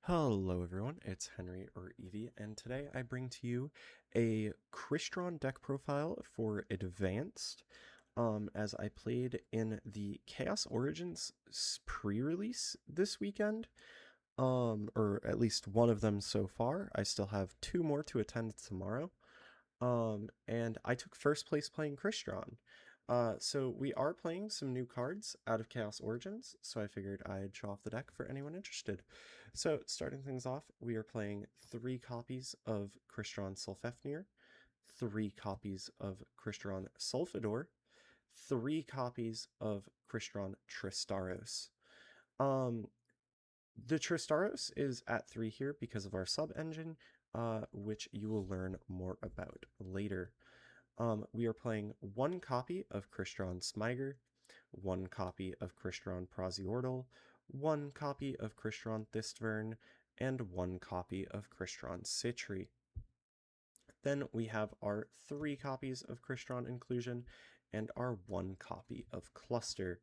Hello everyone, it's Henry or Evie, and today I bring to you a Crystron deck profile for Advanced, as I played in the Chaos Origins pre-release this weekend, or at least one of them so far. I still have two more to attend tomorrow. And I took first place playing Crystron. So we are playing some new cards out of Chaos Origins, so I figured I'd show off the deck for anyone interested. So starting things off, we are playing 3 copies of Crystron Sulfefnir, 3 copies of Crystron Sulfidor, 3 copies of Crystron Tristaros. Um, the Tristaros is at 3 here because of our sub-engine, which you will learn more about later. We are playing 1 copy of Crystron Smyger, 1 copy of Crystron Prosiordal, 1 copy of Crystron Thistvern, and 1 copy of Crystron Citri. Then we have our 3 copies of Crystron Inclusion and our 1 copy of Cluster.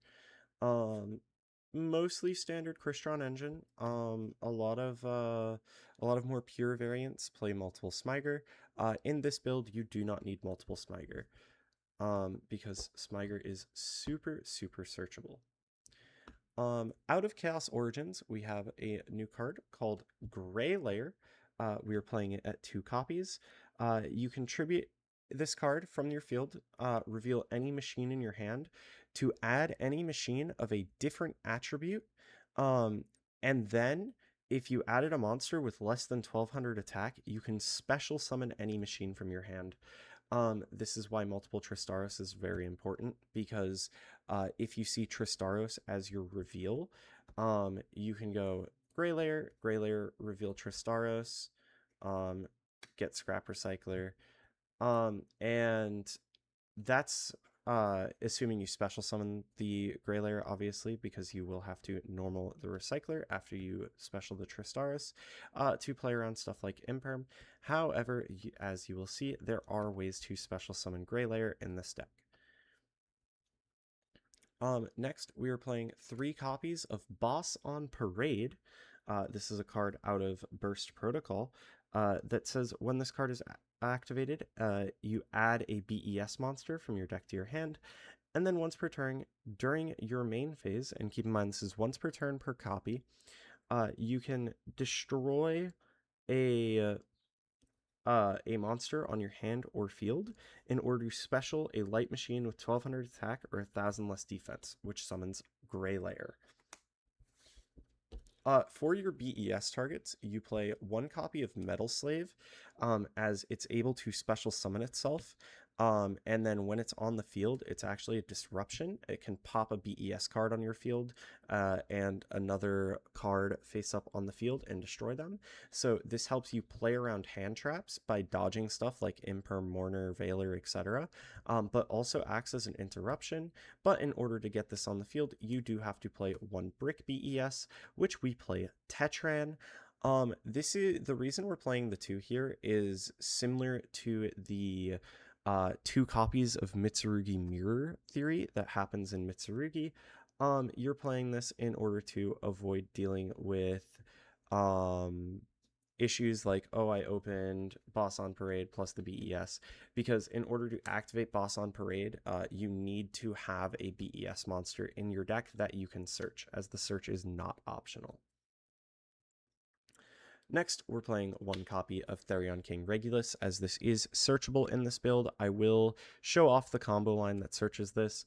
Mostly standard Crystron engine. A lot of more pure variants play multiple Smyger. In this build, you do not need multiple Smyger, because Smyger is super searchable. Out of Chaos Origins, we have a new card called Gray Layer. We are playing it at 2 copies. You contribute this card from your field, reveal any machine in your hand to add any machine of a different attribute, and then if you added a monster with less than 1200 attack, you can special summon any machine from your hand. This is why multiple Tristaros is very important, because if you see Tristaros as your reveal, you can go Gray Layer, reveal Tristaros, get Scrap Recycler, and that's assuming you special summon the Gray Layer, obviously, because you will have to normal the Recycler after you special the Tristaros to play around stuff like Imperm. However, as you will see, there are ways to special summon Gray Layer in this deck. Next, we are playing 3 copies of Boss on Parade. This is a card out of Burst Protocol that says when this card is activated, you add a B.E.S monster from your deck to your hand, and then once per turn during your main phase, and keep in mind this is once per turn per copy, you can destroy a monster on your hand or field in order to special a light machine with 1200 attack or 1000 less defense, which summons Gray Layer. For your B.E.S targets, you play 1 copy of Metal Slave, as it's able to special summon itself. And then when it's on the field, it's actually a disruption. It can pop a B.E.S card on your field and another card face up on the field and destroy them. So this helps you play around hand traps by dodging stuff like Imperm, Mourner, Veiler, etc. But also acts as an interruption. But in order to get this on the field, you do have to play 1 brick B.E.S, which we play Tetran. This is the reason we're playing the 2 here is similar to the 2 copies of Mitsurugi Mirror Theory that happens in Mitsurugi. You're playing this in order to avoid dealing with issues like, oh, I opened Boss on Parade plus the B.E.S, because in order to activate Boss on Parade, you need to have a B.E.S monster in your deck that you can search, as the search is not optional. Next, we're playing 1 copy of Therion King Regulus, as this is searchable in this build. I will show off the combo line that searches this,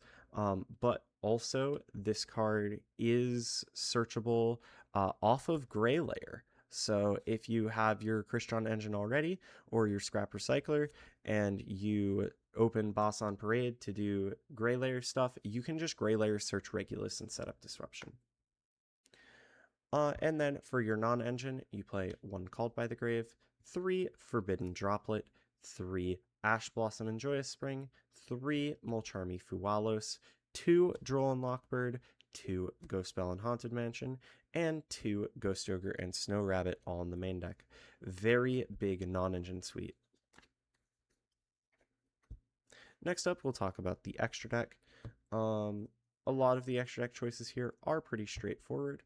but also this card is searchable off of Gray Layer. So if you have your Crystron engine already, or your Scrap Recycler, and you open Boss on Parade to do Gray Layer stuff, you can just Gray Layer search Regulus and set up Disruption. And then for your non-engine, you play 1 Called by the Grave, 3 Forbidden Droplet, 3 Ash Blossom and Joyous Spring, 3 Mulcharmy Fuwalos, 2 Droll and Lockbird, 2 Ghost Bell and Haunted Mansion, and 2 Ghost Ogre and Snow Rabbit, all in the main deck. Very big non-engine suite. Next up, we'll talk about the extra deck. A lot of the extra deck choices here are pretty straightforward,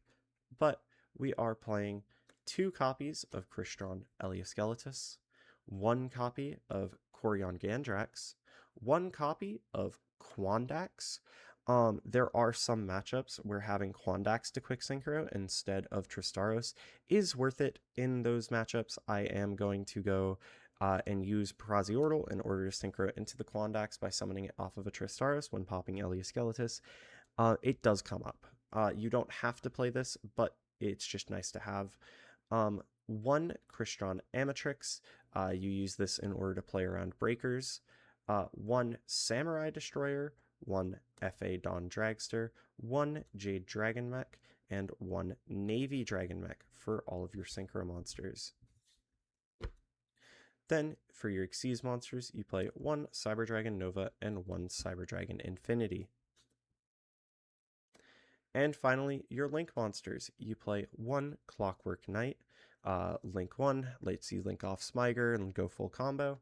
but we are playing 2 copies of Crystron Eliosceletus, 1 copy of Corion Gandrax, 1 copy of Quandax. There are some matchups where having Quandax to quick synchro instead of Tristaros is worth it. In those matchups, I am going to go and use Paraziortal in order to synchro into the Quandax by summoning it off of a Tristaros when popping Eliosceletus. It does come up. You don't have to play this, but it's just nice to have. 1 Crystron Amatrix. You use this in order to play around breakers. 1 Samurai Destroyer, 1 FA Dawn Dragster, 1 Jade Dragon Mech, and 1 Navy Dragon Mech for all of your Synchro monsters. Then, for your Xyz monsters, you play 1 Cyber Dragon Nova and 1 Cyber Dragon Infinity. And finally, your Link monsters. You play 1 Clockwork Knight, Link 1, lets you Link off Smyger and go full combo,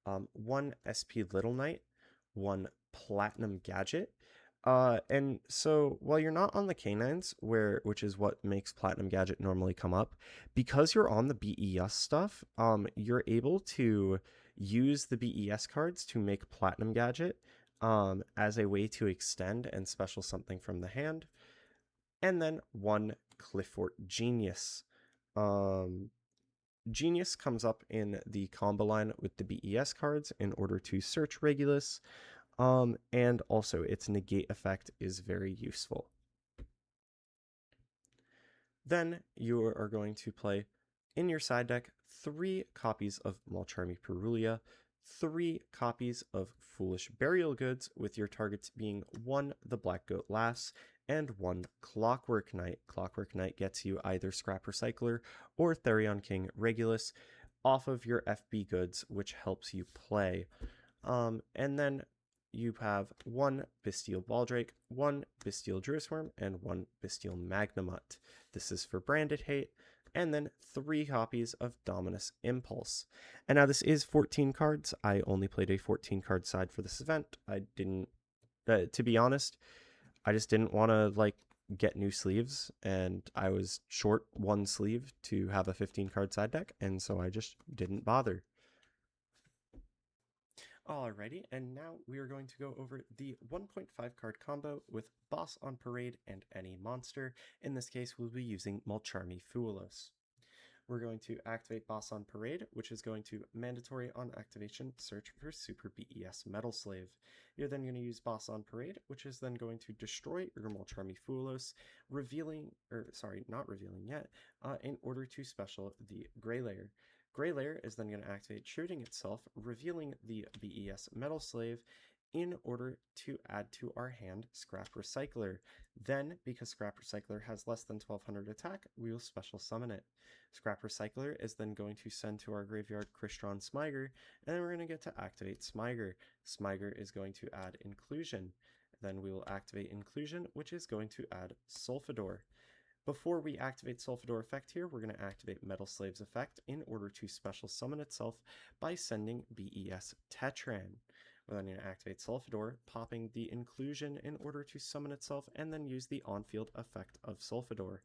1 SP Little Knight, 1 Platinum Gadget. And so while you're not on the canines, which is what makes Platinum Gadget normally come up, because you're on the B.E.S stuff, you're able to use the B.E.S cards to make Platinum Gadget as a way to extend and special something from the hand. And then 1 Cliffort Genius. Genius comes up in the combo line with the B.E.S cards in order to search Regulus, and also its negate effect is very useful. Then you are going to play in your side deck 3 copies of Malcharmy Perulia, 3 copies of Foolish Burial Goods, with your targets being 1 the Black Goat Lass and 1 Clockwork Knight. Clockwork Knight gets you either Scrap Recycler or Therion King Regulus off of your FB goods, which helps you play. And then you have 1 Bestial Baldrake, 1 Bestial Druisworm, and 1 Bestial Magnamut. This is for Branded Hate. And then 3 copies of Dominus Impulse. And now this is 14 cards. I only played a 14 card side for this event. I didn't, to be honest, I just didn't want to get new sleeves, and I was short 1 sleeve to have a 15 card side deck, and so I just didn't bother. Alrighty, and now we are going to go over the 1.5 card combo with Boss on Parade and any monster. In this case, we'll be using Malcharmy Foolos. We're going to activate Boss on Parade, which is going to mandatory on activation search for Super B.E.S Metal Slave. You're then going to use Boss on Parade, which is then going to destroy your Malcharmy Foolos, not revealing yet, in order to special the Gray Layer. Gray Layer is then going to activate shooting itself, revealing the B.E.S Metal Slave in order to add to our hand Scrap Recycler. Then, because Scrap Recycler has less than 1200 attack, we will special summon it. Scrap Recycler is then going to send to our graveyard Crystron Smyger, and then we're going to get to activate Smyger. Smyger is going to add Inclusion. Then we will activate Inclusion, which is going to add Sulfidor. Before we activate Sulfidor effect here, we're going to activate Metal Slave's effect in order to special summon itself by sending B.E.S Tetran. We're then going to activate Sulfidor, popping the Inclusion in order to summon itself, and then use the on-field effect of Sulfidor.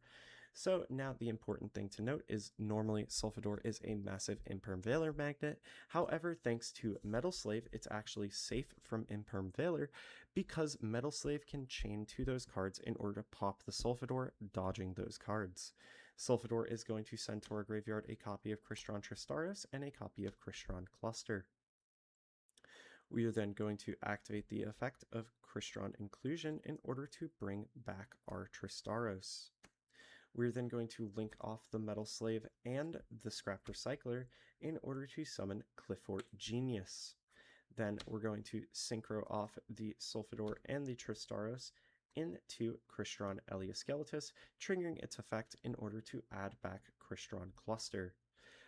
So now the important thing to note is normally Sulfidor is a massive Imperm Veiler magnet. However, thanks to Metal Slave, it's actually safe from Imperm Veiler because Metal Slave can chain to those cards in order to pop the Sulfidor, dodging those cards. Sulfidor is going to send to our graveyard a copy of Crystron Tristaris and a copy of Crystron Cluster. We are then going to activate the effect of Crystron Inclusion in order to bring back our Tristaros. We're then going to link off the Metal Slave and the Scrap Recycler in order to summon Cliffort Genius. Then we're going to synchro off the Sulfidor and the Tristaros into Crystron Eliosceletus, triggering its effect in order to add back Crystron Cluster.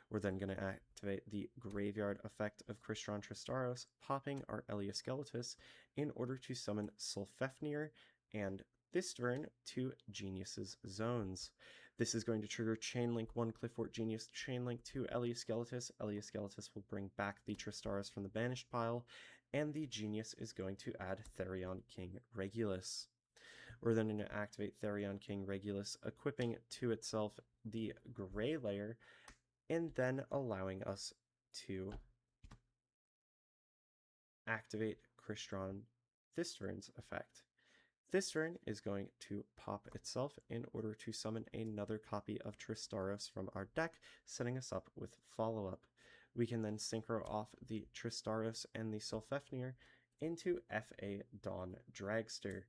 We're then going to activate the Graveyard effect of Crystron Tristaros, popping our Eliosceletus in order to summon Sulfefnir and this turn to Genius's Zones. This is going to trigger Chainlink 1 Cliffort Genius, Chainlink 2 Eliosceletus. Eliosceletus will bring back the Tristaris from the banished pile, and the Genius is going to add Therion King Regulus. We're then going to activate Therion King Regulus, equipping to itself the gray layer, and then allowing us to activate Crystron Thistvern's effect. Thistvern is going to pop itself in order to summon another copy of Tristaros from our deck, setting us up with follow-up. We can then synchro off the Tristaros and the Sylphefnir into FA Dawn Dragster.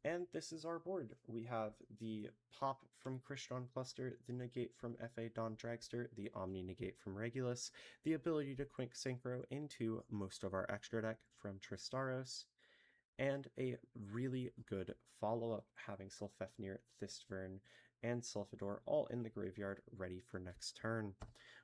And this is our board. We have the pop from Crystron Cluster, the negate from FA Dawn Dragster, the Omni negate from Regulus, the ability to quick synchro into most of our extra deck from Tristaros, and a really good follow-up having Sylphefnir, Thistvern, and Sylphador all in the graveyard ready for next turn.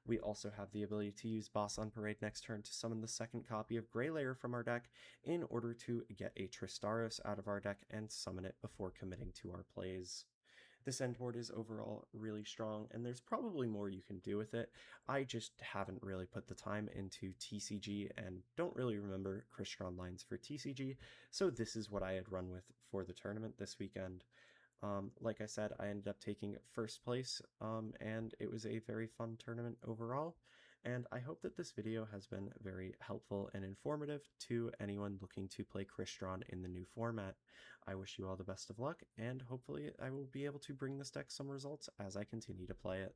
We also have the ability to use Boss on Parade next turn to summon the second copy of Grey Layer from our deck in order to get a Tristaros out of our deck and summon it before committing to our plays. This end board is overall really strong, and there's probably more you can do with it. I just haven't really put the time into TCG and don't really remember Crystron lines for TCG, so this is what I had run with for the tournament this weekend. Like I said, I ended up taking first place, and it was a very fun tournament overall, and I hope that this video has been very helpful and informative to anyone looking to play Crystron in the new format. I wish you all the best of luck, and hopefully I will be able to bring this deck some results as I continue to play it.